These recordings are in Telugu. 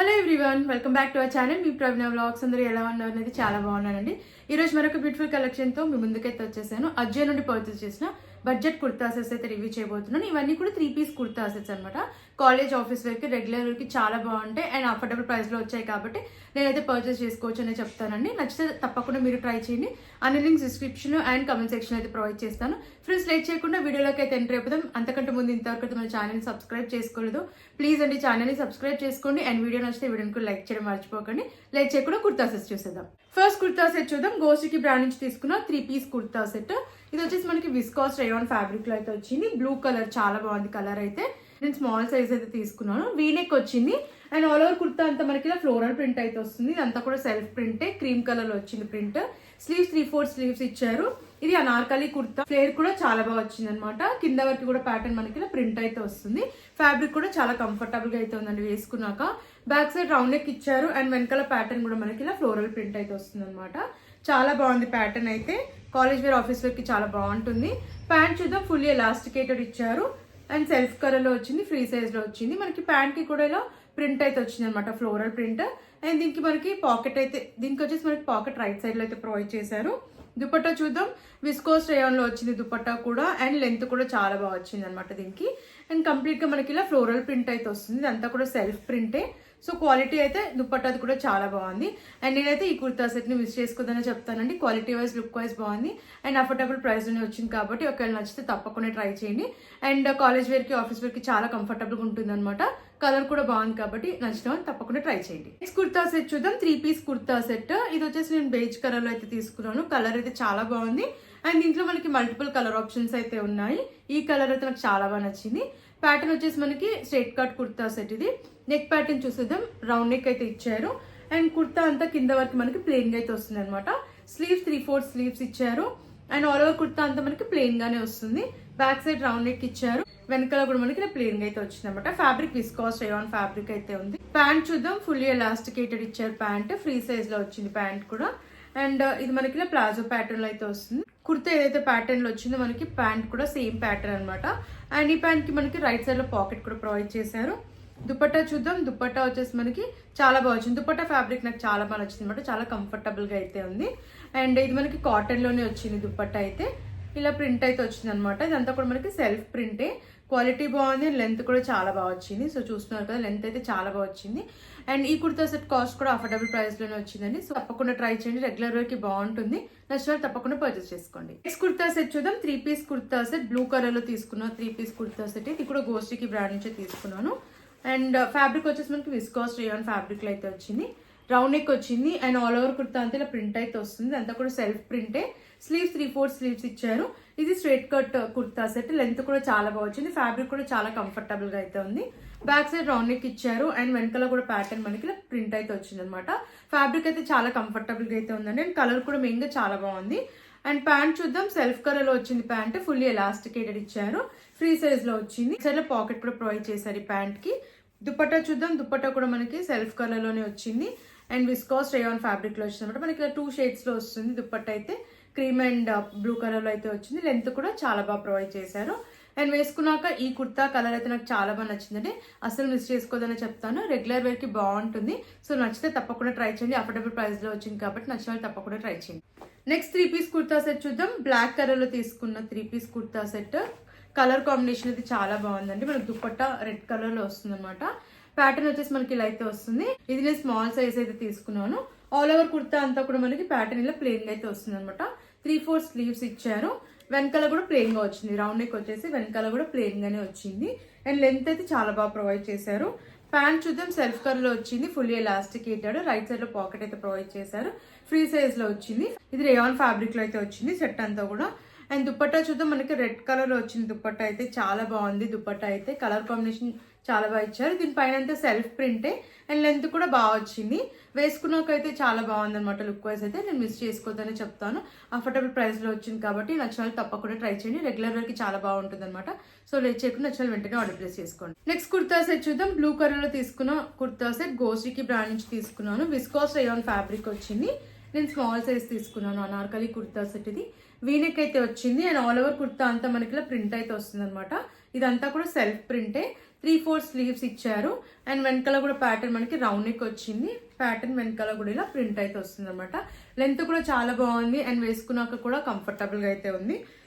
Hello everyone, welcome back to our channel. Me Praveena vlogs. అందరూ ఎలా ఉన్నారు అనేది చాలా బాగున్నానండి. ఈ రోజు మరొక బ్యూటిఫుల్ కలెక్షన్ తో మీ ముందుకైతే వచ్చేసాను. అజ్జే నుండి పర్చేస్ చేసిన బడ్జెట్ కుర్తా సెట్స్ అయితే రివ్యూ చేయబోతున్నాను. ఇవన్నీ కూడా 3 పీస్ కుర్తా సెట్స్ అనమాట. కాలేజ్, ఆఫీస్ వేర్కి, రెగ్యులర్ వేర్కి చాలా బాగుంటాయి అండ్ అఫోర్డబుల్ ప్రైస్ లో వచ్చాయి కాబట్టి నేనైతే పర్చేస్ చేసుకోవచ్చు అని చెప్తానండి. నచ్చితే తప్పకుండా మీరు ట్రై చేయండి. అన్ని links description and comment section అయితే ప్రొవైడ్ చేస్తాను. ఫ్రెండ్స్, లేట్ చేయకుండా వీడియోలోకి అయితే ఎంటర్ అయిపోతాం. అంతకంటే ముందు ఇంతవరకు మన ఛానల్ని సబ్స్క్రైబ్ చేసుకోలేదు, ప్లీజ్ అండి ఛానల్ని సబ్స్క్రైబ్ చేసుకోండి అండ్ వీడియో నచ్చితే వీడియోకి లైక్ చేయడం మర్చిపోకండి. లేట్ చేయకుండా కుర్తా సెట్స్ చూసేద్దాం. ఫస్ట్ కుర్తా సెట్ చూద్దాం. గోస్టికి బ్రాండ్ నుంచి తీసుకున్న 3 పీస్ కుర్తా సెట్. ఇది వచ్చేసి మనకి విస్కాస్ రేయాన్ ఫ్యాబ్రిక్ లో అయితే వచ్చింది. బ్లూ కలర్, చాలా బాగుంది కలర్ అయితే. నేను స్మాల్ సైజ్ అయితే తీసుకున్నాను. వీనెక్ వచ్చింది అండ్ ఆల్ ఓవర్ కుర్తా అంతా మనకి ఇలా ఫ్లోరల్ ప్రింట్ అయితే వస్తుంది. ఇదంతా కూడా సెల్ఫ్ ప్రింటే, క్రీమ్ కలర్ లో వచ్చింది ప్రింట్. స్లీవ్స్ 3/4 స్లీవ్స్ ఇచ్చారు. ఇది అనార్కలి కుర్తా. ఫ్లేర్ కూడా చాలా బాగా వచ్చింది అనమాట. కింద వరకు కూడా ప్యాటర్న్ మనకి ఇలా ప్రింట్ అయితే వస్తుంది. ఫ్యాబ్రిక్ కూడా చాలా కంఫర్టబుల్ గా అయితే ఉందండి వేసుకున్నాక. బ్యాక్ సైడ్ రౌండ్ నెక్ ఇచ్చారు అండ్ వెనకాల ప్యాటర్న్ కూడా మనకి ఇలా ఫ్లోరల్ ప్రింట్ అయితే వస్తుంది అనమాట. చాలా బాగుంది ప్యాటర్న్ అయితే. కాలేజ్ వేర్, ఆఫీస్ వేర్ కి చాలా బాగుంటుంది. ప్యాంట్ చూద్దాం. ఫుల్లీ ఎలాస్టికేటెడ్ ఇచ్చారు అండ్ సెల్ఫ్ కలర్ లో వచ్చింది, ఫ్రీ సైజ్ లో వచ్చింది. మనకి ప్యాంట్ కి కూడా ఇలా ప్రింట్ అయితే వచ్చింది అనమాట, ఫ్లోరల్ ప్రింట్. అండ్ దీనికి మనకి పాకెట్ అయితే, దీనికి వచ్చేసి మనకి పాకెట్ రైట్ సైడ్ లో అయితే ప్రొవైడ్ చేశారు. దుపట్టా చూద్దాం. విస్కోస్ రేయాన్ లో వచ్చింది దుపట్టా కూడా అండ్ లెంత్ కూడా చాలా బాగా వచ్చింది అనమాట దీనికి. అండ్ కంప్లీట్ గా మనకి ఇలా ఫ్లోరల్ ప్రింట్ అయితే వస్తుంది. ఇదంతా కూడా సెల్ఫ్ ప్రింటే. సో క్వాలిటీ అయితే దుపట్టాది కూడా చాలా బాగుంది. అండ్ నేనైతే ఈ కుర్తా సెట్ ని మిస్ చేసుకోదని చెప్తానండి. క్వాలిటీ వైజ్, లుక్ వైజ్ బాగుంది అండ్ అఫోర్డబుల్ ప్రైస్ లోనే వచ్చింది కాబట్టి ఒకవేళ నచ్చితే తప్పకుండా ట్రై చేయండి. అండ్ కాలేజ్ వేర్ కి, ఆఫీస్ వేర్ కి చాలా కంఫర్టబుల్ గా ఉంటుంది అనమాట. కలర్ కూడా బాగుంది కాబట్టి నచ్చిన వాళ్ళు తప్పకుండా ట్రై చేయండి. నెక్స్ట్ కుర్తా సెట్ చూద్దాం. 3 పీస్ కుర్తా సెట్. ఇది వచ్చేసి నేను బేజ్ కలర్ లో అయితే తీసుకున్నాను. కలర్ అయితే చాలా బాగుంది అండ్ దీంట్లో మనకి మల్టిపుల్ కలర్ ఆప్షన్స్ అయితే ఉన్నాయి. ఈ కలర్ అయితే నాకు చాలా బాగా నచ్చింది. ప్యాటర్న్ వచ్చేసి మనకి స్ట్రైట్ కట్ కుర్తా సెట్. ఇది నెక్ ప్యాటర్న్ చూసేద్దాం. రౌండ్ నెక్ అయితే ఇచ్చారు అండ్ కుర్తా అంతా కింద వరకు మనకి ప్లెయిన్ గా అయితే వస్తుంది అనమాట. స్లీవ్స్ 3/4 స్లీవ్స్ ఇచ్చారు అండ్ ఆల్ ఓవర్ కుర్తా అంతా మనకి ప్లెయిన్ గానే వస్తుంది. బ్యాక్ సైడ్ రౌండ్ నెక్ ఇచ్చారు. వెనకాల కూడా మనకి ప్లెయిన్ గా అయితే వచ్చింది అనమాట. ఫ్యాబ్రిక్ విస్కాస్ రేయాన్ ఫ్యాబ్రిక్ అయితే ఉంది. ప్యాంట్ చూద్దాం. ఫుల్లీ ఎలాస్టికేటెడ్ ఇచ్చారు ప్యాంట్. ఫ్రీ సైజ్ లో వచ్చింది ప్యాంట్ కూడా. అండ్ ఇది మనకి ప్లాజో ప్యాటర్న్ లో అయితే వస్తుంది. కుర్తా ఏదైతే ప్యాటర్న్ లో వచ్చిందో మనకి ప్యాంట్ కూడా సేమ్ ప్యాటర్న్ అనమాట. అండ్ ఈ ప్యాంట్ కి మనకి రైట్ సైడ్ లో పాకెట్ కూడా ప్రొవైడ్ చేశారు. దుపట్టా చూద్దాం. దుపట్టా వచ్చేసి మనకి చాలా బాగా వచ్చింది. దుపట్టా ఫ్యాబ్రిక్ నాకు చాలా బాగా నచ్చింది అనమాట. చాలా కంఫర్టబుల్ గా అయితే ఉంది. అండ్ ఇది మనకి కాటన్ లోనే వచ్చింది దుపట్టా అయితే. ఇలా ప్రింట్ అయితే వచ్చింది అనమాట. ఇదంతా కూడా మనకి సెల్ఫ్ ప్రింటే. క్వాలిటీ బాగుంది, లెంత్ కూడా చాలా బాగా వచ్చింది. సో చూస్తున్నారు కదా, లెంత్ అయితే చాలా బాగా వచ్చింది. అండ్ ఈ కుర్తా సెట్ కాస్ట్ కూడా అఫోర్డబుల్ ప్రైస్ లోనే వచ్చిందండి. సో తప్పకుండా ట్రై చేయండి. రెగ్యులర్ వేర్ కి బాగుంటుంది. నచ్చిన తప్పకుండా పర్చేస్ చేసుకోండి. నెక్స్ట్ కుర్తా సెట్ చూద్దాం. 3 piece kurta set. Blue colour లో తీసుకున్న 3 పీస్ కుర్తా సెట్. ఇది కూడా గోస్టికి బ్రాండ్ నుంచి తీసుకున్నాను. అండ్ ఫ్యాబ్రిక్ వచ్చేసి మనకి విస్కాస్ రేయాన్ ఫ్యాబ్రిక్ లో అయితే వచ్చింది. రౌండ్ నెక్ వచ్చింది అండ్ ఆల్ ఓవర్ కుర్తా అంతా ఇలా ప్రింట్ అయితే వస్తుంది. అంతా కూడా సెల్ఫ్ ప్రింటే. స్లీవ్స్ 3/4 స్లీవ్స్ ఇచ్చారు. ఇది straight cut kurta set. Length కూడా చాలా బాగా వచ్చింది. ఫ్యాబ్రిక్ కూడా చాలా కంఫర్టబుల్ గా అయితే ఉంది. బ్యాక్ సైడ్ రౌండ్ నెక్ ఇచ్చారు అండ్ వెనకాల కూడా ప్యాటర్న్ మనకి ప్రింట్ అయితే వచ్చింది అనమాట. ఫ్యాబ్రిక్ అయితే చాలా కంఫర్టబుల్ గా అయితే ఉందండి. అండ్ కలర్ కూడా మెయిన్ గా చాలా బాగుంది. అండ్ ప్యాంట్ చూద్దాం. సెల్ఫ్ కలర్ లో వచ్చింది ప్యాంట్. ఫుల్లీ ఎలాస్టికేటెడ్ ఇచ్చారు. ఫ్రీ సైజ్ లో వచ్చింది. సైడ్ లో పాకెట్ కూడా ప్రొవైడ్ చేశారు ఈ ప్యాంట్ కి. దుపట్టా చూద్దాం. దుపట్టా కూడా మనకి సెల్ఫ్ కలర్ లోనే వచ్చింది అండ్ విస్కాస్ రేయాన్ ఫ్యాబ్రిక్ లో వచ్చింది అనమాట. మనకి 2 షేడ్స్ లో వస్తుంది దుపట్టా అయితే. క్రీమ్ అండ్ బ్లూ కలర్ లో అయితే వచ్చింది. లెంత్ కూడా చాలా బాగా ప్రొవైడ్ చేశారు. అండ్ వేసుకున్నాక ఈ కుర్తా కలర్ అయితే నాకు చాలా బాగా నచ్చిందండి. అసలు మిస్ చేసుకోదని చెప్తాను. రెగ్యులర్ వేర్ కి బాగుంటుంది. సో నచ్చితే తప్పకుండా ట్రై చేయండి. అఫోర్డబుల్ ప్రైస్ లో వచ్చింది కాబట్టి నచ్చిన వాళ్ళు తప్పకుండా ట్రై చేయండి. నెక్స్ట్ 3 పీస్ కుర్తా సెట్ చూద్దాం. బ్లాక్ కలర్ లో తీసుకున్న 3 piece kurta set. Colour combination అయితే చాలా బాగుందండి. మనకు దుపట్టా రెడ్ కలర్ లో వస్తుంది అనమాట. ప్యాటర్న్ వచ్చేసి మనకి ఇలా అయితే వస్తుంది. ఇది నేను స్మాల్ సైజ్ అయితే తీసుకున్నాను. ఆల్ ఓవర్ కుర్తా అంతా కూడా మనకి ప్యాటర్న్ ఇలా ప్లెయిన్ గా అయితే వస్తుంది అనమాట. 3/4 స్లీవ్స్ ఇచ్చారు. వెనకాల కూడా ప్లెయిన్ గా వచ్చింది. రౌండ్ నెక్ వచ్చేసి వెనకాల కూడా ప్లెయిన్ గానే వచ్చింది. అండ్ లెంత్ అయితే చాలా బాగా ప్రొవైడ్ చేశారు. ప్యాంట్ చూద్దాం. సెల్ఫ్ కలర్ లో వచ్చింది. Fully elasticated. రైట్ సైడ్ లో పాకెట్ అయితే ప్రొవైడ్ చేశారు. ఫ్రీ సైజ్ లో వచ్చింది. ఇది రేయాన్ ఫ్యాబ్రిక్ లో అయితే వచ్చింది సెట్ అంతా కూడా. అండ్ దుపట్టా చూద్దాం. మనకి రెడ్ కలర్ లో వచ్చింది దుపట్టా అయితే. చాలా బాగుంది దుపట్టా అయితే. కలర్ కాంబినేషన్ చాలా బాగా ఇచ్చారు. దీనిపైన అంతా సెల్ఫ్ ప్రింటే అండ్ లెంత్ కూడా బాగా వచ్చింది. వేసుకున్నాకైతే చాలా బాగుంది అనమాట. లుక్ వైజ్ అయితే నేను మిస్ చేసుకోవద్దని చెప్తాను. అఫోర్డబుల్ ప్రైస్ లో వచ్చింది కాబట్టి నచ్చిన తప్పకుండా ట్రై చేయండి. రెగ్యులర్ వేర్ కి చాలా బాగుంటుంది అనమాట. సో లేట్ చేయకుండా నచ్చిన వెంటనే ఆర్డర్ ప్లేస్ చేసుకోండి. నెక్స్ట్ కుర్తా సెట్ చూద్దాం. బ్లూ కలర్ లో తీసుకున్న కుర్తా సెట్. గోస్టికి బ్రాండ్ నుంచి తీసుకున్నాను. విస్కాస్ రేయాన్ ఫ్యాబ్రిక్ వచ్చింది. నేను స్మాల్ సైజ్ తీసుకున్నాను. అనార్కలి కుర్తా సెట్ ఇది. వీనెక్ అయితే వచ్చింది అండ్ ఆల్ ఓవర్ కుర్తా అంతా మనకి ప్రింట్ అయితే వస్తుంది అనమాట. ఇదంతా కూడా సెల్ఫ్ ప్రింటే. 3/4 స్లీవ్స్ ఇచ్చారు. అండ్ వెనకాల కూడా ప్యాటర్న్ మనకి రౌండ్ నెక్ వచ్చింది. ప్యాటర్న్ వెనకాల కూడా ఇలా ప్రింట్ అయితే వస్తుంది అనమాట. లెంత్ కూడా చాలా బాగుంది అండ్ వేసుకున్నాక కూడా కంఫర్టబుల్ గా అయితే ఉంది.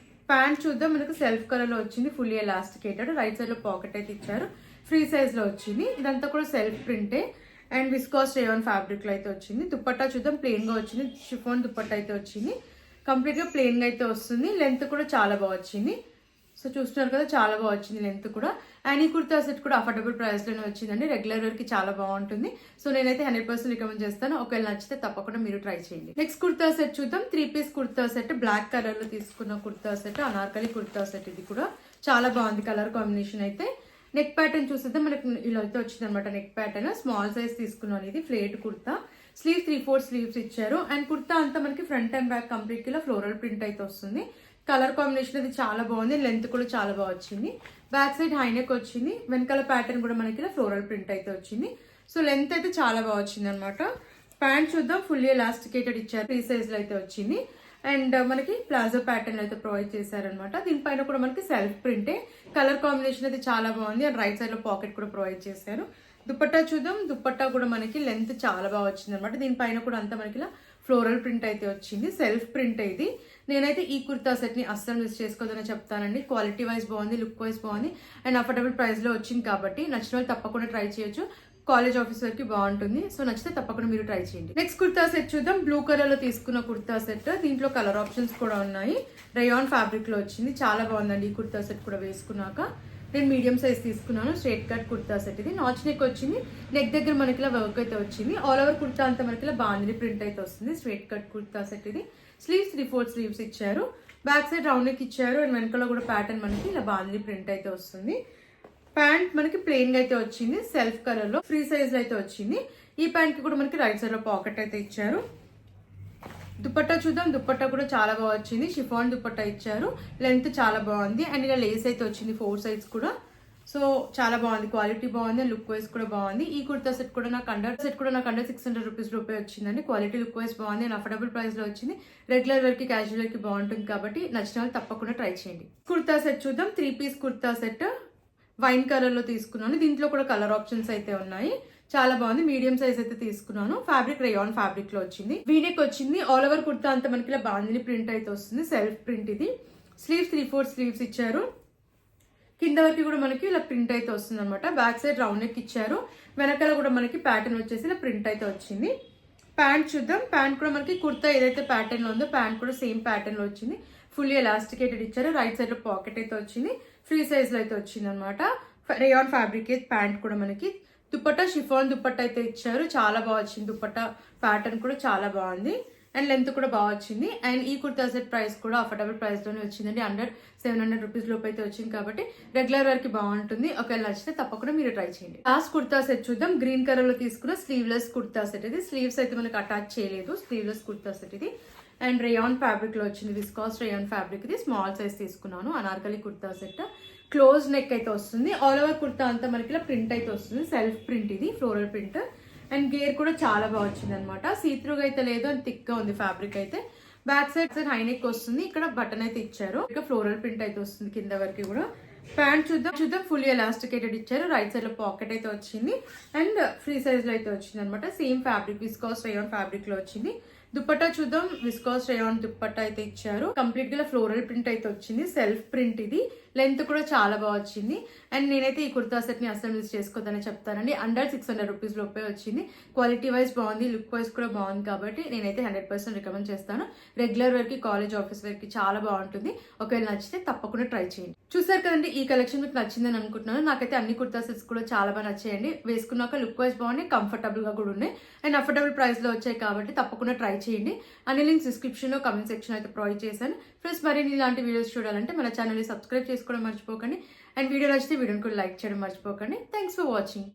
ప్యాంట్ చూద్దాం, మనకు సెల్ఫ్ కలర్ లో వచ్చింది, ఫుల్లీ ఎలాస్టికేటెడ్. రైట్ సైడ్ లో పాకెట్ అయితే ఇచ్చారు, ఫ్రీ సైజ్ లో వచ్చింది. ఇదంతా కూడా సెల్ఫ్ ప్రింటే అండ్ విస్కాస్ రేయాన్ ఫ్యాబ్రిక్ లో అయితే వచ్చింది. దుపట్టా చూద్దాం, ప్లెయిన్ గా వచ్చింది. షిఫాన్ దుపట్టా అయితే వచ్చింది, కంప్లీట్ గా ప్లెయిన్ గా అయితే వస్తుంది. లెంత్ కూడా చాలా బాగా వచ్చింది. సో చూస్తున్నారు కదా, చాలా బాగా వచ్చింది లెంత్ కూడా. అండ్ ఈ కుర్తా సెట్ కూడా అఫోర్డబుల్ ప్రైస్ లోనే వచ్చిందండి. రెగ్యులర్ వేర్ కి చాలా బాగుంటుంది. సో నేనైతే 100% రికమెండ్ చేస్తాను. ఒకవేళ నచ్చితే తప్పకుండా మీరు ట్రై చేయండి. నెక్స్ట్ కుర్తా సెట్ చూద్దాం. 3 piece kurta set, black colour లో తీసుకున్న కుర్తా సెట్, అనార్కలి కుర్తా సెట్. ఇది కూడా చాలా బాగుంది కలర్ కాంబినేషన్ అయితే. నెక్ ప్యాటర్న్ చూస్తే మనకు ఇలా అయితే వచ్చింది అనమాట. నెక్ ప్యాటర్న్ స్మాల్ సైజ్ తీసుకున్నాను. ఇది ఫ్లేట్ కుర్తా, స్లీవ్ 3/4 స్లీవ్స్ ఇచ్చారు. అండ్ కుర్తా అంతా మనకి ఫ్రంట్ అండ్ బ్యాక్ కంప్లీట్ ఇలా ఫ్లోరల్ ప్రింట్ అయితే వస్తుంది. కలర్ కాంబినేషన్ అది చాలా బాగుంది. లెంత్ కూడా చాలా బాగా వచ్చింది. బ్యాక్ సైడ్ హైనెక్ వచ్చింది. వెనకాల ప్యాటర్న్ కూడా మనకి ఇలా ఫ్లోరల్ ప్రింట్ అయితే వచ్చింది. సో లెంత్ అయితే చాలా బాగా వచ్చింది అనమాట. ప్యాంట్ చూద్దాం, ఫుల్లీ ఎలాస్టికేటెడ్ ఇచ్చారు, ఫ్రీ సైజ్ లో అయితే వచ్చింది. అండ్ మనకి ప్లాజో ప్యాటర్న్ అయితే ప్రొవైడ్ చేశారనమాట. దీనిపైన కూడా మనకి సెల్ఫ్ ప్రింటే. కలర్ కాంబినేషన్ అయితే చాలా బాగుంది. అండ్ రైట్ సైడ్ లో పాకెట్ కూడా ప్రొవైడ్ చేశారు. దుపట్టా చూద్దాం, దుపట్టా కూడా మనకి లెంత్ చాలా బాగా వచ్చింది అనమాట. దీనిపైన కూడా అంతా మనకి ఇలా ఫ్లోరల్ ప్రింట్ అయితే వచ్చింది. సెల్ఫ్ ప్రింట్ ఇది. నేనైతే ఈ కుర్తా సెట్ ని అస్సలు మిస్ చేసుకోదని చెప్తానండి. క్వాలిటీ వైజ్ బాగుంది, లుక్ వైజ్ బాగుంది అండ్ అఫోర్డబుల్ ప్రైస్ లో వచ్చింది కాబట్టి నచ్చిన వాళ్ళు తప్పకుండా ట్రై చేయొచ్చు. కాలేజ్ ఆఫీస్ వరకు బాగుంటుంది. సో నచ్చితే తప్పకుండా మీరు ట్రై చేయండి. నెక్స్ట్ కుర్తా సెట్ చూద్దాం. బ్లూ కలర్ లో తీసుకున్న కుర్తా సెట్. దీంట్లో కలర్ ఆప్షన్స్ కూడా ఉన్నాయి. రేయాన్ ఫ్యాబ్రిక్ లో వచ్చింది, చాలా బాగుందండి. ఈ కుర్తా సెట్ కూడా వేసుకున్నాక నేను మీడియం సైజ్ తీసుకున్నాను. స్ట్రైట్ కట్ కుర్తా సెట్ ఇది. నాచ్ నెక్ వచ్చింది. నెక్ దగ్గర మనకి ఇలా వర్క్ అయితే వచ్చింది. ఆల్ ఓవర్ కుర్తా అంతా మనకి ఇలా బాందిని ప్రింట్ అయితే వస్తుంది. స్ట్రైట్ కట్ కుర్తా సెట్ ఇది. స్లీవ్స్ 3/4 స్లీవ్స్ ఇచ్చారు. బ్యాక్ సైడ్ రౌండ్ నెక్ ఇచ్చారు. అండ్ వెనకాల కూడా ప్యాటర్న్ మనకి ఇలా బాందిని ప్రింట్ అయితే వస్తుంది. ప్యాంట్ మనకి ప్లెయిన్ గా అయితే వచ్చింది, సెల్ఫ్ కలర్ లో ఫ్రీ సైజ్ లో అయితే వచ్చింది. ఈ ప్యాంట్ కి కూడా మనకి రైట్ సైడ్ లో పాకెట్ అయితే ఇచ్చారు. దుపట్టా చూద్దాం, దుపట్టా కూడా చాలా బాగా వచ్చింది. షిఫాన్ దుపట్టా ఇచ్చారు. లెంత్ చాలా బాగుంది అండ్ ఇలా లేస్ అయితే వచ్చింది 4 సైడ్స్ కూడా. సో చాలా బాగుంది, క్వాలిటీ బాగుంది, లుక్ వైజ్ కూడా బాగుంది. ఈ కుర్తా సెట్ కూడా నాకు అండర్ 600 రూపీస్ రూపాయి వచ్చిందండి. క్వాలిటీ లుక్ వైజ్ బాగుంది అండ్ అఫోర్డబుల్ ప్రైస్ లో వచ్చింది. రెగ్యులర్ వేర్ కి క్యాజువల్ వేర్ కి బాగుంటుంది కాబట్టి నచ్చిన వాళ్ళు తప్పకుండా ట్రై చేయండి. కుర్తా సెట్ చూద్దాం. 3 piece kurta set wine colour లో తీసుకున్నాను. దీంట్లో కూడా కలర్ ఆప్షన్స్ అయితే ఉన్నాయి. చాలా బాగుంది. మీడియం సైజ్ అయితే తీసుకున్నాను. ఫ్యాబ్రిక్ రేయాన్ ఫ్యాబ్రిక్ లో వచ్చింది. వీనెక్ వచ్చింది. ఆల్ ఓవర్ కుర్తా అంతా మనకి ఇలా బాందిని ప్రింట్ అయితే వస్తుంది. సెల్ఫ్ ప్రింట్ ఇది. స్లీవ్స్ 3/4 స్లీవ్స్ ఇచ్చారు. కింద వరకు కూడా మనకి ఇలా ప్రింట్ అయితే వస్తుంది అనమాట. బ్యాక్ సైడ్ రౌండ్ నెక్ ఇచ్చారు. వెనకాల కూడా మనకి ప్యాటర్న్ వచ్చేసి ఇలా ప్రింట్ అయితే వచ్చింది. ప్యాంట్ చూద్దాం. ప్యాంట్ కూడా మనకి కుర్తా ఏదైతే ప్యాటర్న్ లో ఉందో ప్యాంట్ కూడా సేమ్ ప్యాటర్న్ లో వచ్చింది. ఫుల్లీ ఎలాస్టికేటెడ్ ఇచ్చారు. రైట్ సైడ్ లో పాకెట్ అయితే వచ్చింది. ఫ్రీ సైజ్ లో అయితే వచ్చింది అనమాట. రేయాన్ ఫ్యాబ్రిక్ ప్యాంట్ కూడా మనకి. దుపట్టా షిఫాన్ దుపట్టా అయితే ఇచ్చారు. చాలా బాగా వచ్చింది. దుపట్టా ప్యాటర్న్ కూడా చాలా బాగుంది అండ్ లెంత్ కూడా బాగా వచ్చింది. అండ్ ఈ కుర్తా సెట్ ప్రైస్ కూడా అఫోర్డబుల్ ప్రైస్ లోనే వచ్చిందండి. అండర్ 700 రూపీస్ లోపు అయితే వచ్చింది కాబట్టి రెగ్యులర్ వేర్ కి బాగుంటుంది. ఒకవేళ నచ్చితే తప్పకుండా మీరు ట్రై చేయండి. లాస్ట్ కుర్తా సెట్ చూద్దాం. గ్రీన్ కలర్ లో తీసుకున్న స్లీవ్లెస్ కుర్తా సెట్ ఇది. స్లీవ్స్ అయితే మనకి అటాచ్ చేయలేదు. స్లీవ్లెస్ కుర్తా సెట్ ఇది. అండ్ రేయాన్ ఫ్యాబ్రిక్ లో వచ్చింది. విస్కాస్ రేయాన్ ఫ్యాబ్రిక్ ఇది. స్మాల్ సైజ్ తీసుకున్నాను. Anarkali kurta set. Close neck అయితే వస్తుంది. ఆల్ ఓవర్ కుర్తా అంతా మనకి ఇలా ప్రింట్ అయితే వస్తుంది. సెల్ఫ్ ప్రింట్ ఇది, ఫ్లోరల్ ప్రింట్. అండ్ గేర్ కూడా చాలా బాగా వచ్చింది అనమాట. సీత్రూగా అయితే లేదు అండ్ థిక్ గా ఉంది ఫ్యాబ్రిక్ అయితే. బ్యాక్ సైడ్ హై నెక్ వస్తుంది. ఇక్కడ బటన్ అయితే ఇచ్చారు. ఇక్కడ ఫ్లోరల్ ప్రింట్ అయితే వస్తుంది కింద వరకు కూడా. ప్యాంట్ చూద్దాం. ఫుల్లీ ఎలాస్టికేటెడ్ ఇచ్చారు. రైట్ సైడ్ లో పాకెట్ అయితే వచ్చింది అండ్ ఫ్రీ సైజ్ లో అయితే వచ్చింది అనమాట. Same fabric viscous rayon fabric లో వచ్చింది. దుపట్టా చూద్దాం. విస్కాస్ రేయాన్ దుపట్టా అయితే ఇచ్చారు. కంప్లీట్ గా ఫ్లోరల్ ప్రింట్ అయితే వచ్చింది. సెల్ఫ్ ప్రింట్ ఇది. లెంత్ కూడా చాలా బాగా వచ్చింది. అండ్ నేనైతే ఈ కుర్తా సెట్ ని అసలు మిస్ చేసుకోవద్దని చెప్తానండి. అండర్ 600 రూపీస్ లోపే వచ్చింది. క్వాలిటీ వైజ్ బాగుంది, లుక్ వైజ్ కూడా బాగుంది కాబట్టి నేనైతే 100% రికమెండ్ చేస్తాను. రెగ్యులర్ వేర్ కి, కాలేజ్ ఆఫీస్ వేర్ కి చాలా బాగుంటుంది. ఒకవేళ నచ్చితే తప్పకుండా ట్రై చేయండి. చూసారు కదండి, ఈ కలెక్షన్ మీకు నచ్చిందని అనుకుంటున్నాను. నాకైతే అన్ని కుర్తా సెట్స్ కూడా చాలా బాగా నచ్చాయండి. వేసుకున్నాక లుక్ వైజ్ బాగున్నాయి, కంఫర్టబుల్ గా కూడా ఉన్నాయి అండ్ అఫోర్డబుల్ ప్రైస్ లో వచ్చాయి కాబట్టి తప్పకుండా ట్రై చేయండి. అన్ని లింక్స్ డిస్క్రిప్షన్ లో, కమెంట్ సెక్షన్ అయితే ప్రొవైడ్ చేశాను. ఫ్రెండ్స్ మరిన్ని ఇలాంటి వీడియోస్ చూడాలంటే మన ఛానల్ ని సబ్స్క్రైబ్ చేసుకోవడం మర్చిపోకండి. అండ్ వీడియో నచ్చితే వీడియోని కూడా లైక్ చేయడం మర్చిపోకండి. Thanks for watching.